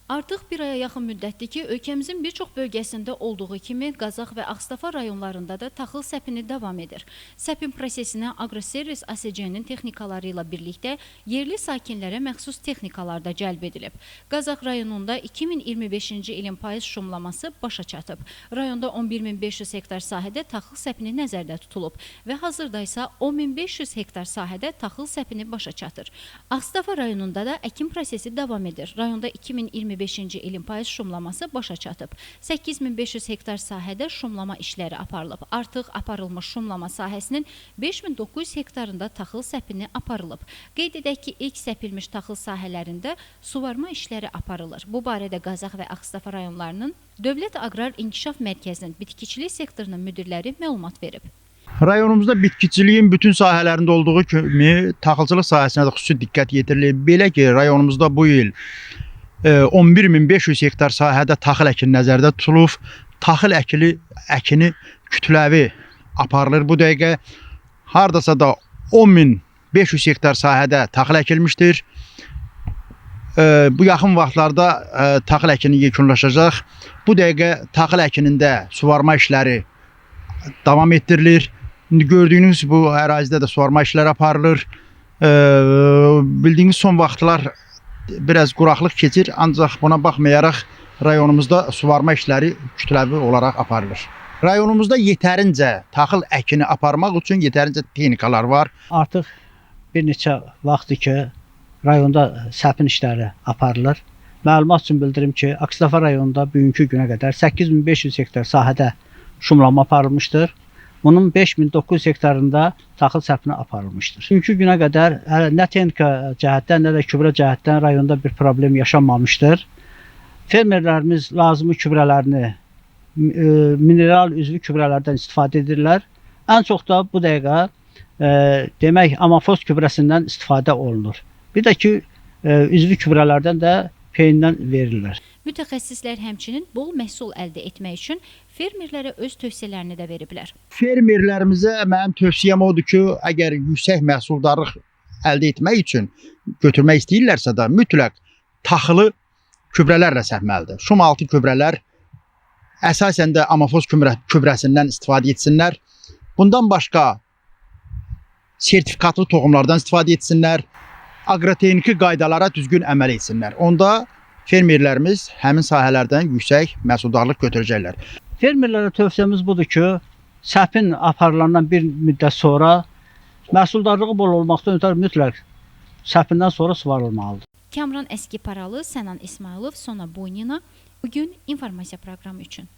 Artıq bir aya yaxın müddətdir ki, ölkəmizin bir çox bölgəsində olduğu kimi Qazax və Ağstafa rayonlarında da taxıl səpini davam edir. Səpin prosesinə Agroservis ASC-nin texnikaları ilə birlikdə yerli sakinlərə məxsus texnikalar da cəlb edilib. Qazax rayonunda 2025-ci ilin payız şumlaması başa çatıb. Rayonda 11.500 hektar sahədə taxıl səpini nəzərdə tutulub və hazırda isə 10.500 hektar sahədə taxıl səpini başa çatır. Ağstafa rayonunda da əkin prosesi davam edir. Rayonda 2025-ci ilin payız şumlaması başa çatıb. 8500 hektar sahədə şumlama işləri aparılıb. Artıq aparılmış şumlama sahəsinin 5900 hektarında taxıl səpini aparılıb. Qeyd edək ki, ilk səpilmiş taxıl sahələrində suvarma işləri aparılır. Bu barədə Qazax və Ağstafa rayonlarının Dövlət Aqrar İnkişaf Mərkəzinin bitkiçilik sektorunun müdirləri məlumat verib. Rayonumuzda bitkiciliyin bütün sahələrində olduğu kimi taxılçılıq sahəsinə də xüsusi diqqət yetirilir. Belə ki, rayonumuzda bu il 11.500 hektar sahədə taxıl əkini nəzərdə tutulub. Taxıl əkini kütləvi aparılır. Bu dəqiqə hardasa da 10.500 hektar sahədə taxıl əkilmişdir. Bu yaxın vaxtlarda taxıl əkini yekunlaşacaq. Bu dəqiqə taxıl əkinində suvarma işləri davam etdirilir. İndi gördüyünüz bu ərazidə də suvarma işləri aparılır. Bildiyiniz son vaxtlar biraz quraqlıq keçir, ancaq buna baxmayaraq rayonumuzda suvarma işləri kütləvi olaraq aparılır. Rayonumuzda yetərincə taxıl əkini aparmaq üçün yetərincə texnikalar var. Artıq bir neçə vaxtdır ki, rayonda səpin işləri aparılır. Məlumat üçün bildirim ki, Ağstafa rayonunda bugünkü günə qədər 8500 hektar sahədə şumlama aparılmışdır. Bunun 5900 hektarında taxıl səpini aparılmışdır. Bugünkü günə qədər nə texnika cəhətdən, nə də gübrə cəhətdən rayonda bir problem yaşanmamışdır. Fermerlərimiz lazımi gübrələrini mineral üzvü gübrələrdən istifadə edirlər. Ən çox da bu dəqiqə demək amafos gübrəsindən istifadə olunur. Bir də ki, üzvü gübrələrdən də peyindən verirlər. Mütəxəssislər həmçinin bol məhsul əldə etmək üçün fermerlərə öz tövsiyələrini də veriblər. Fermerlərimizə mənim tövsiyəm odur ki, əgər yüksək məhsuldarlıq əldə etmək üçün götürmək istəyirlərsə də mütləq taxılı gübrələrlə səpməlidir. Şumaltı gübrələr əsasən də amafos gübrəsindən istifadə etsinlər. Bundan başqa sertifikatlı toxumlardan istifadə etsinlər. Aqrotexniki qaydalara düzgün əməl etsinlər. Onda fermerlərimiz həmin sahələrdən yüksək məhsuldarlıq götürəcəklər. Fermerlərə tövsiyəmiz budur ki, səpin aparılandan bir müddət sonra məhsuldarlığı bol olmaqdan ötürü mütləq səpindən sonra suvarılmalıdır. Kamran Əskiparalı, Sənan İsmailov, Sona Boynina bugün informasiya proqramı üçün.